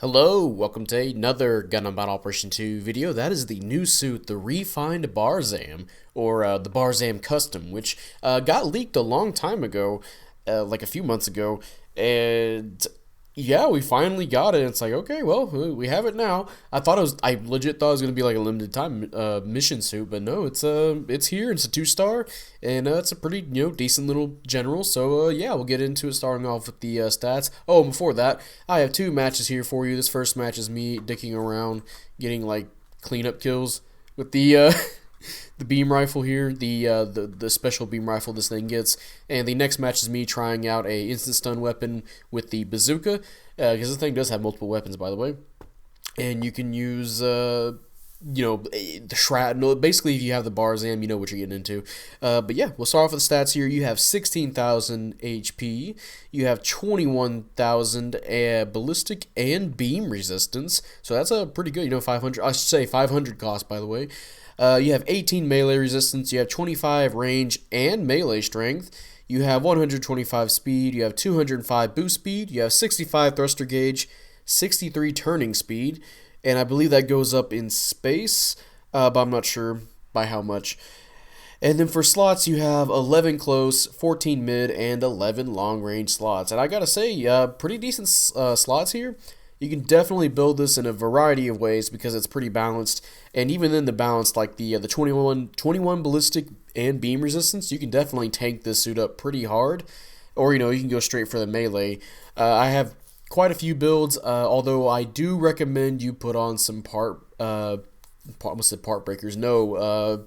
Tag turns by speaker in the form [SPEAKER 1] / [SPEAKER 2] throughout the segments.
[SPEAKER 1] Hello, welcome to another Gundam Battle Operation 2 video. That is the new suit, the refined Barzam, or the Barzam Custom, which got leaked a long time ago, like a few months ago, and yeah, we finally got it. It's like, okay, well, we have it now. I legit thought it was gonna be like a limited time mission suit, but no, it's here. It's a 2-star, and it's a pretty decent little general. So yeah, we'll get into it. Starting off with the stats. Oh, and before that, I have two matches here for you. This first match is me dicking around, getting like cleanup kills with the the beam rifle here, the special beam rifle this thing gets, and the next match is me trying out a instant stun weapon with the bazooka, because this thing does have multiple weapons, by the way, and you can use the shrapnel. Basically, if you have the Barzam, you know what you're getting into. But yeah, we'll start off with the stats here. You have 16,000 HP. You have 21,000 ballistic and beam resistance. So that's a pretty good, 500. I should say 500 cost, by the way. You have 18 melee resistance. You have 25 range and melee strength. You have 125 speed. You have 205 boost speed. You have 65 thruster gauge, 63 turning speed, and I believe that goes up in space, but I'm not sure by how much. And then for slots, you have 11 close, 14 mid, and 11 long range slots. And I gotta say, pretty decent slots here. You can definitely build this in a variety of ways because it's pretty balanced. And even in the balance, like the 21 ballistic and beam resistance, you can definitely tank this suit up pretty hard. Or, you can go straight for the melee. I have quite a few builds, although I do recommend you put on some part breakers. No,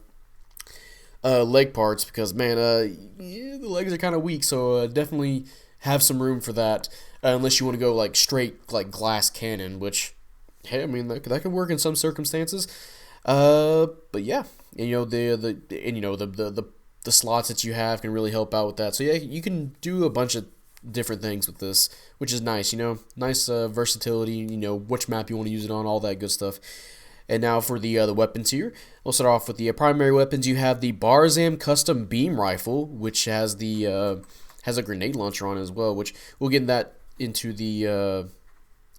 [SPEAKER 1] leg parts, because man, yeah, the legs are kind of weak, so definitely have some room for that. Unless you want to go like straight like glass cannon, which, hey, I mean that could work in some circumstances. But yeah, and, the slots that you have can really help out with that. So yeah, you can do a bunch of different things with this, which is nice. Nice versatility. Which map you want to use it on, all that good stuff. And now for the weapons here, we'll start off with the primary weapons. You have the Barzam Custom Beam Rifle, which has has a grenade launcher on it as well, which we'll get that into the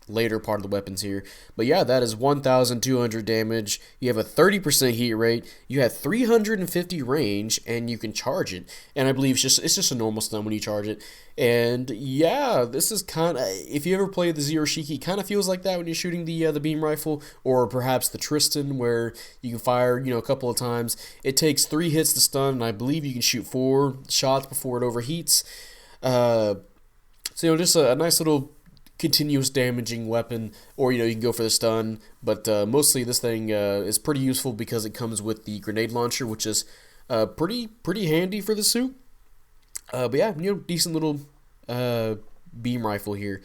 [SPEAKER 1] later part of the weapons here. But yeah, that is 1,200 damage. You have a 30% heat rate. You have 350 range, and you can charge it. And I believe it's just a normal stun when you charge it. And yeah, this is kind of, if you ever played the Zero Shiki, kind of feels like that when you're shooting the beam rifle, or perhaps the Tristan, where you can fire a couple of times. It takes 3 hits to stun, and I believe you can shoot 4 shots before it overheats. So just a nice little continuous damaging weapon, or you can go for the stun, but mostly this thing is pretty useful because it comes with the grenade launcher, which is pretty handy for the suit. But yeah, decent little beam rifle here.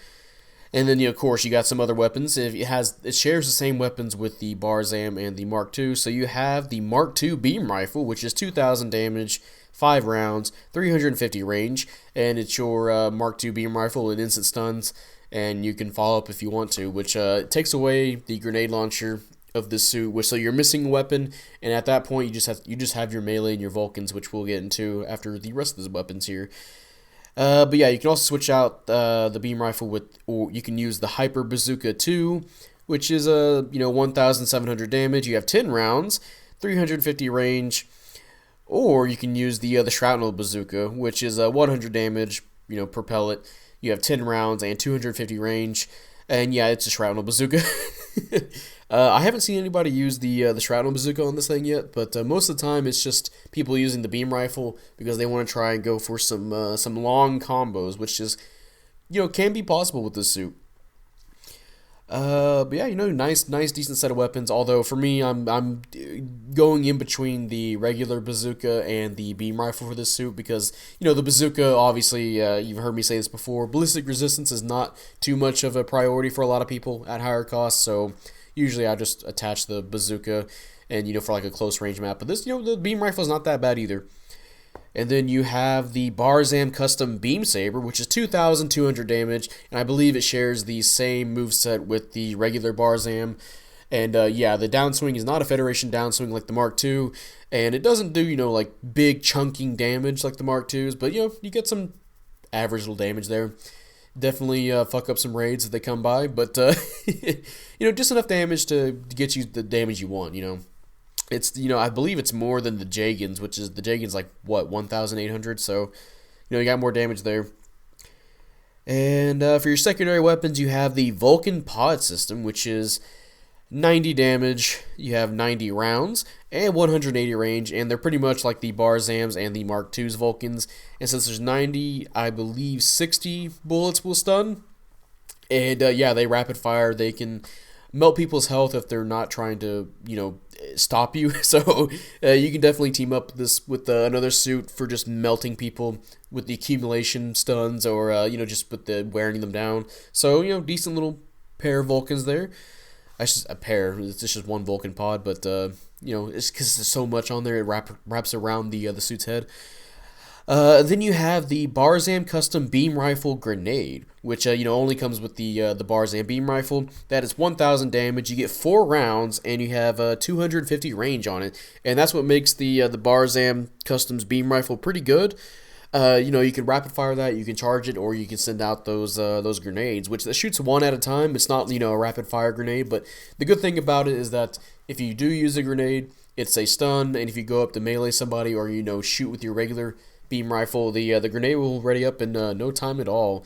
[SPEAKER 1] And then of course you got some other weapons. It shares the same weapons with the Barzam and the Mark II. So you have the Mark II beam rifle, which is 2,000 damage, 5 rounds, 350 range, and it's your Mark II beam rifle with instant stuns. And you can follow up if you want to, which takes away the grenade launcher of this suit, so you're missing a weapon, and at that point you just have your melee and your Vulcans, which we'll get into after the rest of the weapons here. But yeah, you can also switch out the beam rifle or you can use the Hyper Bazooka 2, which is 1,700 damage. You have 10 rounds, 350 range, or you can use the Shrapnel Bazooka, which is 100 damage, per pellet. You have 10 rounds and 250 range, and yeah, it's a Shrapnel Bazooka. I haven't seen anybody use the Shrapnel Bazooka on this thing yet, but most of the time it's just people using the beam rifle because they want to try and go for some long combos, which is can be possible with this suit. But yeah, nice, decent set of weapons. Although for me, I'm going in between the regular bazooka and the beam rifle for this suit because the bazooka, obviously, you've heard me say this before. Ballistic resistance is not too much of a priority for a lot of people at higher costs. So usually I just attach the bazooka, and for like a close range map. But this, the beam rifle is not that bad either. And then you have the Barzam Custom Beam Saber, which is 2,200 damage, and I believe it shares the same moveset with the regular Barzam. And yeah, the downswing is not a Federation downswing like the Mark II, and it doesn't do, like big chunking damage like the Mark IIs, but you get some average little damage there. Definitely fuck up some raids if they come by, but just enough damage to get you the damage you want. It's I believe it's more than the Jagans, which is the Jagans like what 1,800. So you got more damage there. And for your secondary weapons, you have the Vulcan Pod System, which is 90 damage, you have 90 rounds, and 180 range, and they're pretty much like the Barzams and the Mark II's Vulcans. And since there's 90, I believe 60 bullets will stun. And yeah, they rapid fire. They can melt people's health if they're not trying to, stop you. So you can definitely team up this with another suit for just melting people with the accumulation stuns, or just with the wearing them down. So decent little pair of Vulcans there. A pair. It's just one Vulcan pod, but it's because there's so much on there. It wraps around the suit's head. Then you have the Barzam Custom Beam Rifle Grenade, which only comes with the Barzam Beam Rifle. That is 1,000 damage. You get 4 rounds, and you have 250 range on it, and that's what makes the Barzam Customs Beam Rifle pretty good. You can rapid fire that, you can charge it, or you can send out those grenades, which that shoots one at a time. It's not a rapid fire grenade, but the good thing about it is that if you do use a grenade, it's a stun, and if you go up to melee somebody or shoot with your regular beam rifle, the grenade will ready up in no time at all.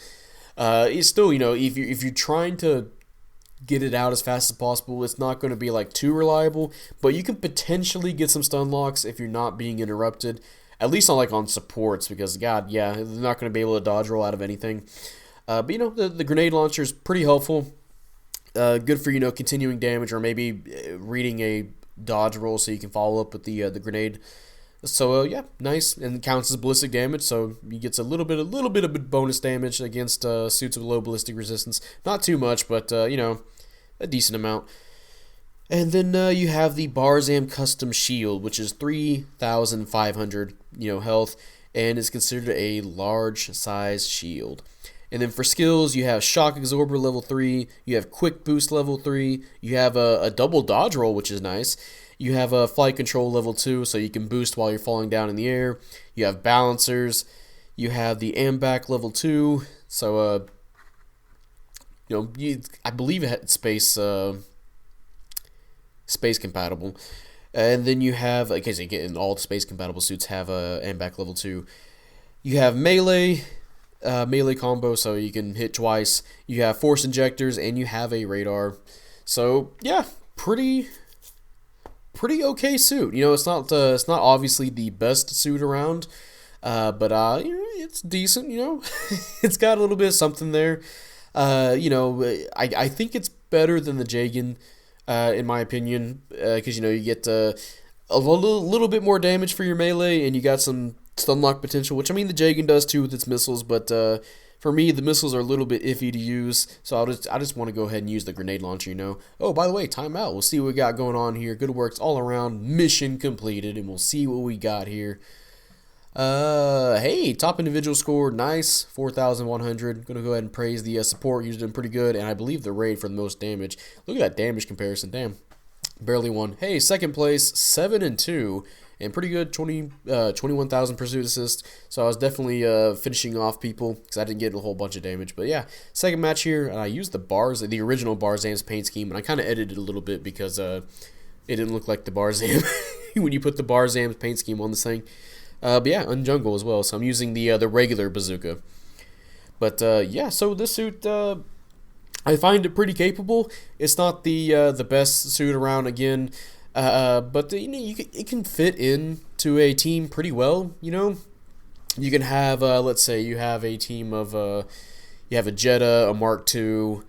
[SPEAKER 1] It's still if you're trying to get it out as fast as possible, it's not going to be like too reliable, but you can potentially get some stun locks if you're not being interrupted. At least on supports, because God, yeah, they're not going to be able to dodge roll out of anything. But the grenade launcher is pretty helpful. Good for continuing damage, or maybe reading a dodge roll so you can follow up with the grenade. So yeah, nice, and it counts as ballistic damage, so you get a little bit of bonus damage against suits with low ballistic resistance. Not too much, but a decent amount. And then you have the Barzam Custom Shield, which is 3,500 health, and is considered a large size shield. And then for skills, you have Shock Absorber level 3, you have Quick Boost level 3, you have a double dodge roll, which is nice. You have a Flight Control level 2, so you can boost while you're falling down in the air. You have Balancers. You have the AMBAC level 2, so I believe it had space compatible. And then you have, okay, so again, all the space compatible suits have a AMBAC level 2. You have melee combo, so you can hit twice. You have force injectors, and you have a radar. So yeah, pretty okay suit. It's not obviously the best suit around, but it's decent. It's got a little bit of something there. I think it's better than the Jagan. In my opinion, because you get a little bit more damage for your melee, and you got some stun lock potential, which the Jagan does too with its missiles. But for me, the missiles are a little bit iffy to use, so I just want to go ahead and use the grenade launcher. Oh, by the way, timeout. We'll see what we got going on here. Good works all around. Mission completed, and we'll see what we got here. Hey, top individual score, nice, 4,100. Gonna go ahead and praise the support. You're doing pretty good, and I believe the raid for the most damage. Look at that damage comparison. Damn, barely won. Hey, second place, 7-2, and pretty good, 21,000 pursuit assist. So I was definitely finishing off people because I didn't get a whole bunch of damage. But yeah, second match here, I used the original Barzam's paint scheme, and I kind of edited a little bit because it didn't look like the Barzam when you put the Barzam's paint scheme on this thing. But yeah, Unjungle as well, so I'm using the regular bazooka. But yeah, so this suit, I find it pretty capable. It's not the best suit around again, but it can fit into a team pretty well. You can have let's say you have a team of you have a Jetta, a Mark II,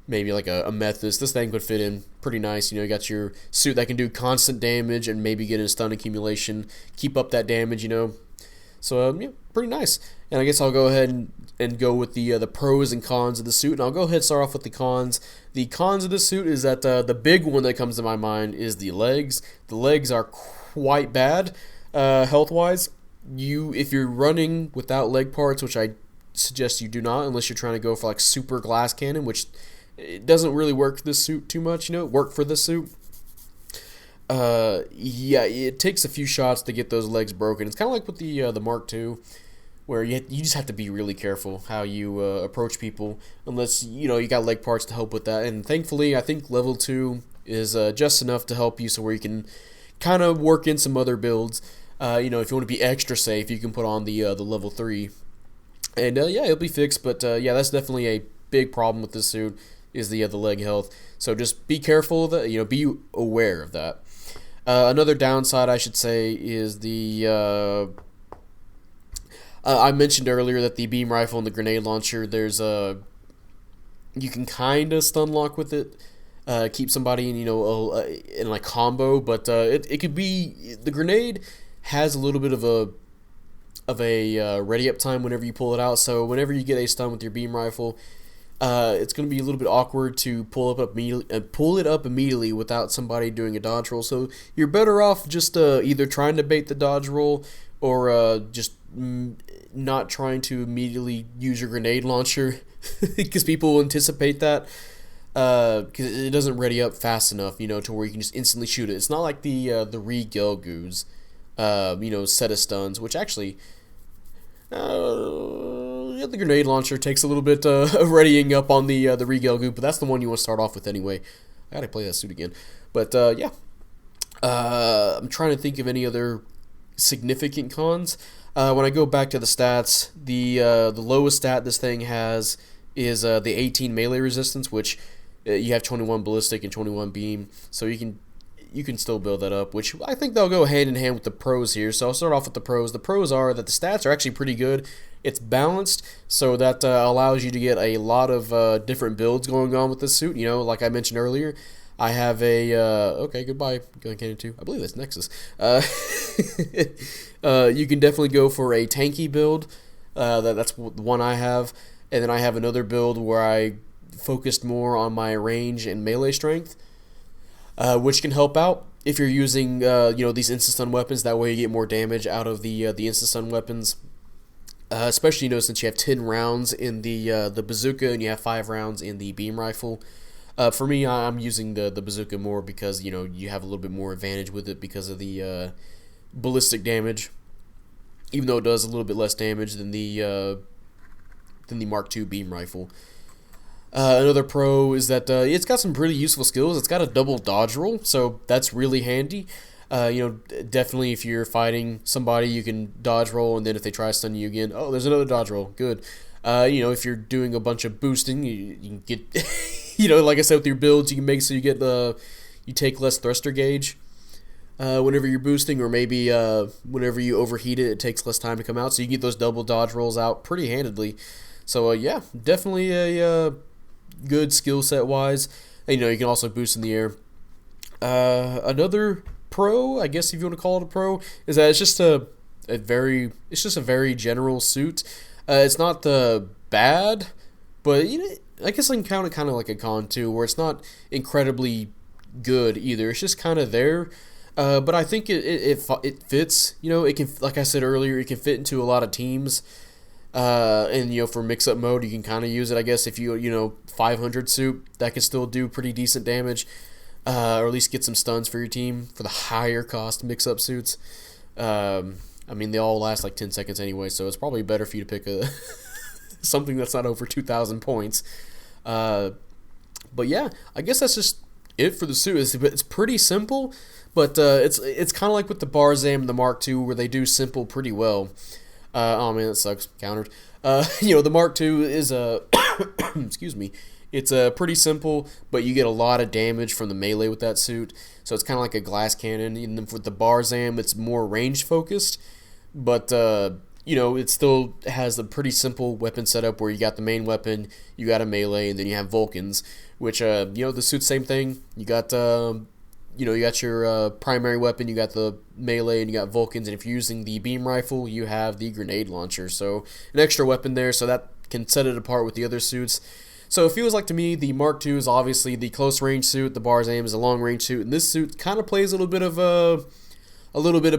[SPEAKER 1] maybe like a Methus. This thing could fit in pretty nice. You got your suit that can do constant damage and maybe get a stun accumulation, keep up that damage. So yeah, pretty nice. And I guess I'll go ahead and go with the pros and cons of the suit. And I'll go ahead and start off with the cons. The cons of the suit is that the big one that comes to my mind is the legs. The legs are quite bad health wise. If you're running without leg parts, which I suggest you do not, unless you're trying to go for like super glass cannon, which it doesn't really work for this suit too much, work for this suit. Yeah, it takes a few shots to get those legs broken. It's kind of like with the Mark II, where you just have to be really careful how you approach people, unless you got leg parts to help with that. And thankfully, I think level 2 is just enough to help you, so where you can kind of work in some other builds. If you want to be extra safe, you can put on the level 3, and yeah, it'll be fixed. But yeah, that's definitely a big problem with this suit, is the leg health. So just be careful of that. Be aware of that. Another downside, I should say, is the I mentioned earlier that the beam rifle and the grenade launcher, you can kind of stun lock with it, keep somebody in like combo, but it could be, the grenade has a little bit of a ready up time whenever you pull it out. So whenever you get a stun with your beam rifle, it's going to be a little bit awkward to pull it up immediately without somebody doing a dodge roll. So you're better off just either trying to bait the dodge roll, or just not trying to immediately use your grenade launcher, because people will anticipate that, because it doesn't ready up fast enough, to where you can just instantly shoot it. It's not like the Re-Gelgoos, set of stuns, which actually, the grenade launcher takes a little bit of readying up on the Re-Gelgoo, but that's the one you want to start off with anyway. I gotta play that suit again, but yeah, I'm trying to think of any other significant cons. When I go back to the stats, the lowest stat this thing has is the 18 melee resistance, which you have 21 ballistic and 21 beam, so you can still build that up, which I think they'll go hand in hand with the pros here. So I'll start off with the pros. The pros are that the stats are actually pretty good. It's balanced, so that allows you to get a lot of different builds going on with this suit. Like I mentioned earlier, I have a okay, goodbye, Cannon 2. I believe that's Nexus. You can definitely go for a tanky build. That's the one I have, and then I have another build where I focused more on my range and melee strength, which can help out if you're using these instant stun weapons. That way you get more damage out of the instant stun weapons. Especially since you have 10 rounds in the bazooka and you have 5 rounds in the beam rifle. For me, I'm using the bazooka more because you have a little bit more advantage with it because of the ballistic damage, even though it does a little bit less damage than the Mark II beam rifle. Another pro is that it's got some pretty useful skills. It's got a double dodge roll, so that's really handy. Definitely if you're fighting somebody, you can dodge roll, and then if they try to stun you again, oh, there's another dodge roll. Good. If you're doing a bunch of boosting, you can get, like I said, with your builds, you can make so you take less thruster gauge whenever you're boosting, or maybe whenever you overheat it, it takes less time to come out, so you can get those double dodge rolls out pretty handedly. So yeah, definitely a good skill set wise. And, you can also boost in the air. Another pro, I guess if you want to call it a pro, is that it's just a very general suit. It's not bad, but I guess I can count it kind of like a con too, where it's not incredibly good either. It's just kind of there. But I think it fits. It can, like I said earlier, it can fit into a lot of teams. And for mix-up mode, you can kind of use it, I guess, if 500 suit, that can still do pretty decent damage, or at least get some stuns for your team for the higher cost mix-up suits. They all last like 10 seconds anyway, so it's probably better for you to pick something that's not over 2,000 points. But yeah, I guess that's just it for the suit. It's pretty simple, but it's kind of like with the Barzam and the Mark II, where they do simple pretty well. Oh man, that sucks. Countered. The Mark II is a excuse me. It's pretty simple, but you get a lot of damage from the melee with that suit. So it's kind of like a glass cannon. And then with the Barzam, it's more range focused, but it still has a pretty simple weapon setup where you got the main weapon, you got a melee, and then you have Vulcans, which the suit's same thing. You got you got your primary weapon, you got the melee, and you got Vulcans, and if you're using the beam rifle, you have the grenade launcher. So an extra weapon there, so that can set it apart with the other suits. So it feels like to me the Mark II is obviously the close range suit, the Barzam is a long range suit, and this suit kind of plays a little bit of both, a little bit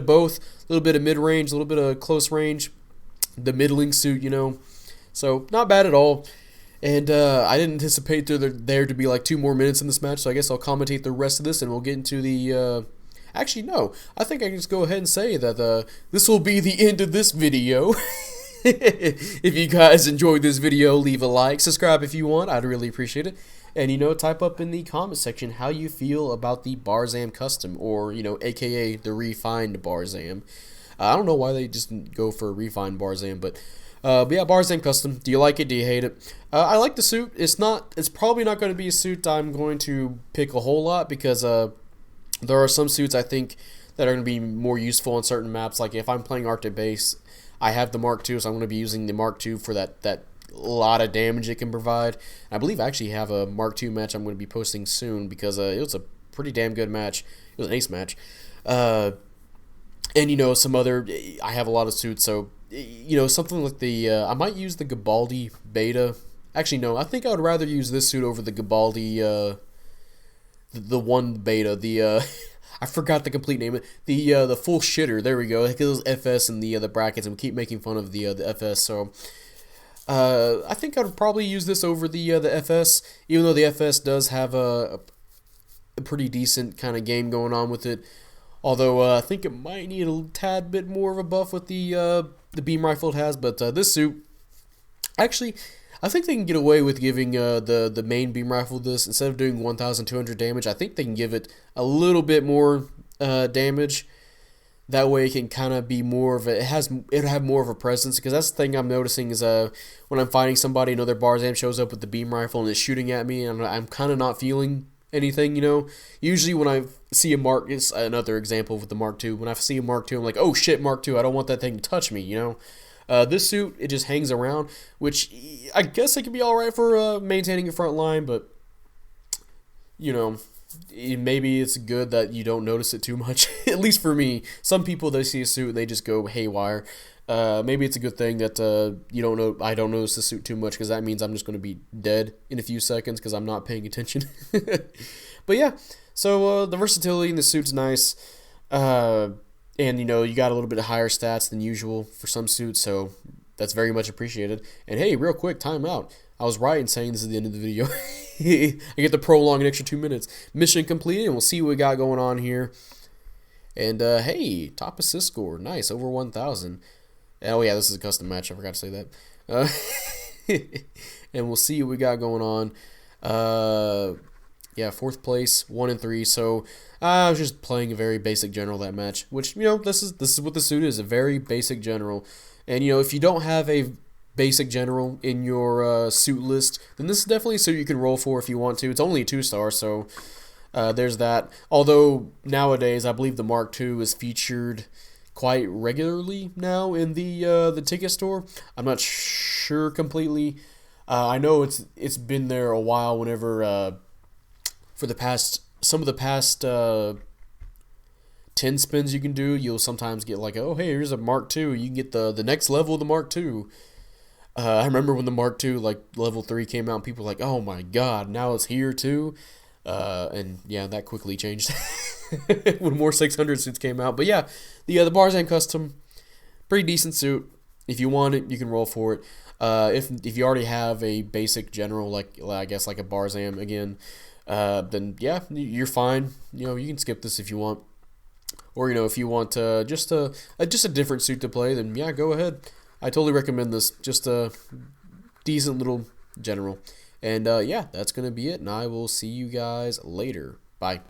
[SPEAKER 1] of mid range, a little bit of close range, the middling suit, So not bad at all. And I didn't anticipate there to be like 2 more minutes in this match, so I guess I'll commentate the rest of this, and we'll get into the... Actually, no. I think I can just go ahead and say that this will be the end of this video. If you guys enjoyed this video, leave a like, subscribe if you want. I'd really appreciate it. And, type up in the comment section how you feel about the Barzam Custom, or, aka the Refined Barzam. I don't know why they just go for a Refined Barzam, but yeah, Barzam Custom. Do you like it? Do you hate it? I like the suit. It's probably not going to be a suit I'm going to pick a whole lot, because there are some suits I think that are going to be more useful on certain maps. Like if I'm playing Arctic Base, I have the Mark II, so I'm going to be using the Mark II for that lot of damage it can provide. I believe I actually have a Mark II match I'm going to be posting soon, because it was a pretty damn good match. It was an ace match. And some other, I have a lot of suits, so something like the I might use the Garibaldi Beta. Actually, no, I think I would rather use this suit over the Garibaldi the one Beta, the I forgot the complete name of it. The full shitter. There we go. It goes FS in the brackets, and we keep making fun of the FS. So I think I'd probably use this over the FS, even though the FS does have a pretty decent kind of game going on with it. Although I think it might need a tad bit more of a buff with the beam rifle it has. But this suit, actually, I think they can get away with giving the main beam rifle this, instead of doing 1,200 damage. I think they can give it a little bit more damage. That way it can kind of be more of a, it'll have more of a presence, because that's the thing I'm noticing is when I'm fighting somebody, another Barzam shows up with the beam rifle and is shooting at me, and I'm kind of not feeling anything, Usually when I see a Mark, it's another example with the Mark II. When I see a Mark II, I'm like, oh shit, Mark II, I don't want that thing to touch me, This suit, it just hangs around, which I guess it can be alright for maintaining a front line, but, maybe it's good that you don't notice it too much. At least for me. Some people, they see a suit and they just go haywire. Maybe it's a good thing that I don't notice the suit too much, because that means I'm just going to be dead in a few seconds because I'm not paying attention. But yeah, so the versatility in the suit's nice. And, you got a little bit of higher stats than usual for some suits, so that's very much appreciated. And hey, real quick, time out. I was right in saying this is the end of the video. I get to prolong an extra 2 minutes. Mission completed, and we'll see what we got going on here. And, hey, top assist score. Nice, over 1,000. Oh, yeah, this is a custom match. I forgot to say that. And we'll see what we got going on. Yeah, 4th place, 1 and 3. So I was just playing a very basic general that match, which this is what the suit is, a very basic general. And if you don't have a basic general in your suit list, then this is definitely a suit you can roll for if you want to. It's only a 2-star, so there's that. Although nowadays I believe the Mark II is featured quite regularly now in the ticket store. I'm not sure completely. I know it's been there a while. Whenever for some of the past 10 spins you can do, you'll sometimes get like, oh hey, here's a Mark II. You can get the next level of the Mark II. I remember when the Mark II like level 3 came out, and people were like, oh my god, now it's here too. And yeah, that quickly changed when more 600 suits came out. But yeah, the Barzam Custom, pretty decent suit. If you want it, you can roll for it. If you already have a basic general, like I guess like a Barzam again, then yeah, you're fine. You can skip this if you want. Or if you want just a different suit to play, then yeah, go ahead. I totally recommend this. Just a decent little general. And yeah, that's gonna be it, and I will see you guys later. Bye.